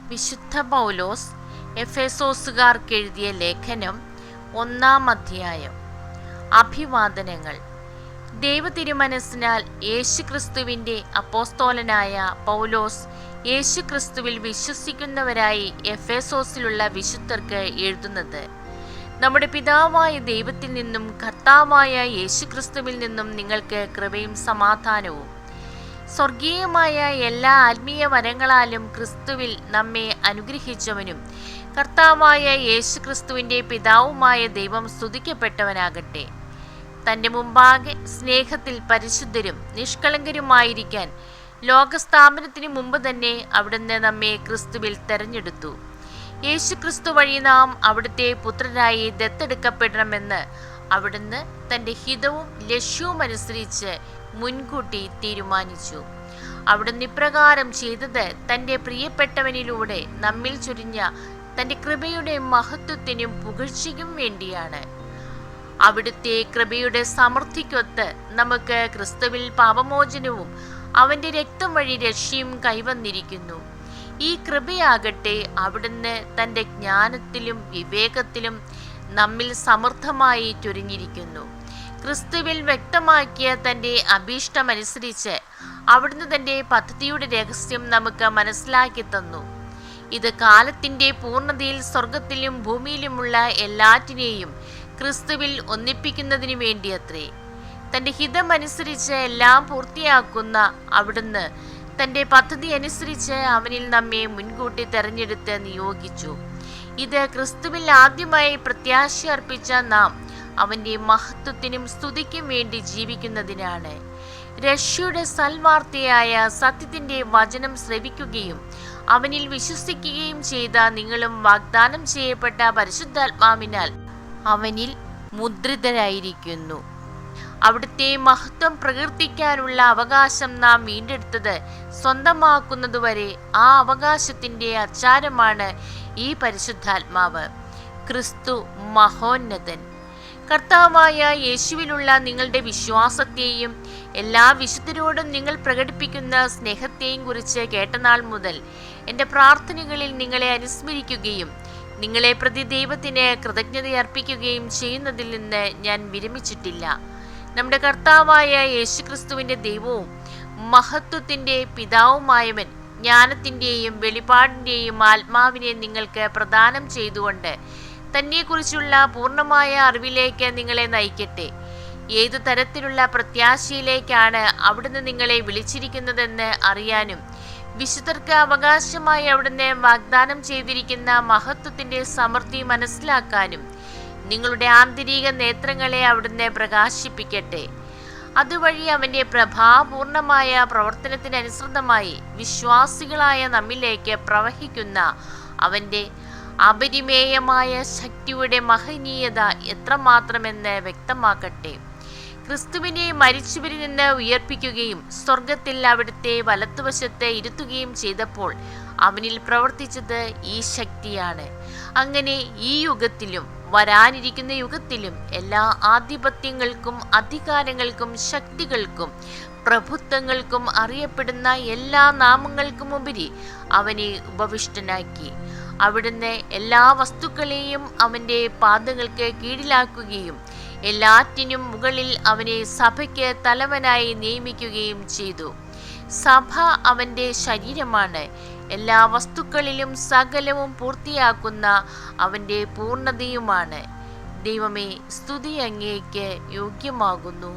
വിശുദ്ധ പൗലോസ് എഫേസോസുകാർക്ക് എഴുതിയ ലേഖനം 1-ാം അധ്യായം. അഭിവാദനങ്ങൾ. ദൈവതിരുമനസ്സിനാൽ യേശുക്രിസ്തുവിൻ്റെ അപ്പോസ്തോലനായ പൗലോസ് യേശുക്രിസ്തുവിൽ വിശ്വസിക്കുന്നവരായി എഫേസോസിലുള്ള വിശുദ്ധർക്ക് എഴുതുന്നത്: നമ്മുടെ പിതാവായ ദൈവത്തിൽ നിന്നും കർത്താവായ യേശുക്രിസ്തുവിൽ നിന്നും നിങ്ങൾക്ക് കൃപയും സമാധാനവും. സ്വർഗീയമായ എല്ലാ ആത്മീയ വരങ്ങളാലും ക്രിസ്തുവിൽ നമ്മെ അനുഗ്രഹിച്ചവനും കർത്താവായ യേശുക്രിസ്തുവിൻ്റെ പിതാവുമായ ദൈവം സ്തുതിക്കപ്പെട്ടവനാകട്ടെ. തൻ്റെ മുമ്പാകെ സ്നേഹത്തിൽ പരിശുദ്ധരും നിഷ്കളങ്കരുമായിരിക്കാൻ ലോകസ്ഥാപനത്തിന് മുമ്പ് തന്നെ അവിടുന്ന് നമ്മെ ക്രിസ്തുവിൽ തെരഞ്ഞെടുത്തു. യേശുക്രിസ്തു വഴി നാം അവിടുത്തെ പുത്രരായി ദത്തെടുക്കപ്പെടണമെന്ന് അവിടുന്ന് തൻ്റെ ഹിതവും ലക്ഷ്യവും അനുസരിച്ച് മുൻകൂട്ടി തീരുമാനിച്ചു. അവിടുന്ന് ഇപ്രകാരം ചെയ്തത് തൻ്റെ പ്രിയപ്പെട്ടവനിലൂടെ നമ്മിൽ ചൊരിഞ്ഞ തൻ്റെ കൃപയുടെ മഹത്വത്തിനും പുകഴ്ചയ്ക്കും വേണ്ടിയാണ്. അവിടുത്തെ കൃപയുടെ സമൃദ്ധിക്കൊത്ത് നമുക്ക് ക്രിസ്തുവിൽ പാപമോചനവും അവൻ്റെ രക്തം വഴി രക്ഷയും കൈവന്നിരിക്കുന്നു. ഈ കൃപയാകട്ടെ അവിടുന്ന് തൻ്റെ ജ്ഞാനത്തിലും വിവേകത്തിലും നമ്മിൽ സമൃദ്ധമായി ചൊരിഞ്ഞിരിക്കുന്നു. ക്രിസ്തുവിൽ വ്യക്തമാക്കിയ തൻ്റെ അഭീഷ്ടമനുസരിച്ച് അവിടുന്ന് തൻ്റെ പദ്ധതിയുടെ രഹസ്യം നമുക്ക് മനസ്സിലാക്കി തന്നു. ഇത് കാലത്തിൻ്റെ പൂർണ്ണതയിൽ സ്വർഗത്തിലും ഭൂമിയിലുമുള്ള എല്ലാറ്റിനെയും ക്രിസ്തുവിൽ ഒന്നിപ്പിക്കുന്നതിന് വേണ്ടിയത്രേ. തൻ്റെ ഹിതമനുസരിച്ച് എല്ലാം പൂർത്തിയാക്കുന്ന അവിടുന്ന് തൻ്റെ പദ്ധതി അനുസരിച്ച് അവനിൽ നമ്മെ മുൻകൂട്ടി തെരഞ്ഞെടുത്ത് നിയോഗിച്ചു. ഇത് ക്രിസ്തുവിൽ ആദ്യമായി പ്രത്യാശ അർപ്പിച്ച നാം അവൻ്റെ മഹത്വത്തിനും സ്തുതിക്കും വേണ്ടി ജീവിക്കുന്നതിനാണ്. രക്ഷയുടെ സൽവാർത്തയായ സത്യത്തിൻ്റെ വചനം ശ്രവിക്കുകയും അവനിൽ വിശ്വസിക്കുകയും ചെയ്ത നിങ്ങളും വാഗ്ദാനം ചെയ്യപ്പെട്ട പരിശുദ്ധാത്മാവിനാൽ അവനിൽ മുദ്രിതരായിരിക്കുന്നു. അവിടുത്തെ മഹത്വം പ്രകീർത്തിക്കാനുള്ള അവകാശം നാം വീണ്ടെടുത്തത് സ്വന്തമാക്കുന്നതുവരെ ആ അവകാശത്തിൻ്റെ അച്ചാരമാണ് ഈ പരിശുദ്ധാത്മാവ്. ക്രിസ്തു മഹോന്നതൻ. കർത്താവായ യേശുവിലുള്ള നിങ്ങളുടെ വിശ്വാസത്തെയും എല്ലാ വിശുദ്ധരോടും നിങ്ങൾ പ്രകടിപ്പിക്കുന്ന സ്നേഹത്തെയും കുറിച്ച് കേട്ടനാൾ മുതൽ എൻ്റെ പ്രാർത്ഥനകളിൽ നിങ്ങളെ അനുസ്മരിക്കുകയും നിങ്ങളെ പ്രതി ദൈവത്തിന് കൃതജ്ഞതയർപ്പിക്കുകയും ചെയ്യുന്നതിൽ നിന്ന് ഞാൻ വിരമിച്ചിട്ടില്ല. നമ്മുടെ കർത്താവായ യേശുക്രിസ്തുവിൻ്റെ ദൈവവും മഹത്വത്തിൻ്റെ പിതാവുമായവൻ ജ്ഞാനത്തിൻ്റെയും വെളിപാടിൻ്റെയും ആത്മാവിനെ നിങ്ങൾക്ക് പ്രദാനം ചെയ്തുകൊണ്ട് തന്നെക്കുറിച്ചുള്ള പൂർണ്ണമായ അറിവിലേക്ക് നിങ്ങളെ നയിക്കട്ടെ. ഏതു തരത്തിലുള്ള പ്രത്യാശയിലേക്കാണ് അവിടുന്ന് നിങ്ങളെ വിളിച്ചിരിക്കുന്നതെന്ന് അറിയാനും വിശുദ്ധർക്ക് അവകാശമായി അവിടുന്ന് വാഗ്ദാനം ചെയ്തിരിക്കുന്ന മഹത്വത്തിൻ്റെ സമൃദ്ധി മനസ്സിലാക്കാനും നിങ്ങളുടെ ആന്തരിക നേത്രങ്ങളെ അവിടുന്ന് പ്രകാശിപ്പിക്കട്ടെ. അതുവഴി അവൻ്റെ പ്രഭാപൂർണമായ പ്രവർത്തനത്തിനനുസൃതമായി വിശ്വാസികളായ നമ്മിലേക്ക് പ്രവഹിക്കുന്ന അവൻ്റെ അപരിമേയമായ ശക്തിയുടെ മഹനീയത എത്രമാത്രമെന്ന് വ്യക്തമാക്കട്ടെ. ക്രിസ്തുവിനെ മരിച്ചവരിൽ നിന്ന് ഉയർപ്പിക്കുകയും സ്വർഗത്തിൽ അവിടുത്തെ വലത്തുവശത്ത് ഇരുത്തുകയും ചെയ്തപ്പോൾ അവനിൽ പ്രവർത്തിച്ചത് ഈ ശക്തിയാണ്. അങ്ങനെ ഈ യുഗത്തിലും വരാനിരിക്കുന്ന യുഗത്തിലും എല്ലാ ആധിപത്യങ്ങൾക്കും അധികാരങ്ങൾക്കും ശക്തികൾക്കും പ്രഭുത്വങ്ങൾക്കും അറിയപ്പെടുന്ന എല്ലാ നാമങ്ങൾക്കും ഉപരി അവനെ ഉപവിഷ്ടനാക്കി. അവിടുന്ന് എല്ലാ വസ്തുക്കളെയും അവൻ്റെ പാദങ്ങൾക്ക് കീഴിലാക്കുകയും എല്ലാറ്റിനും മുകളിൽ അവനെ സഭയ്ക്ക് തലവനായി നിയമിക്കുകയും ചെയ്തു. സഭ അവൻ്റെ ശരീരമാണ്. എല്ലാ വസ്തുക്കളിലും സകലവും പൂർത്തിയാക്കുന്ന അവൻ്റെ പൂർണ്ണതയുമാണ്. ദൈവമേ, സ്തുതി അങ്ങേക്ക് യോഗ്യമാകുന്നു.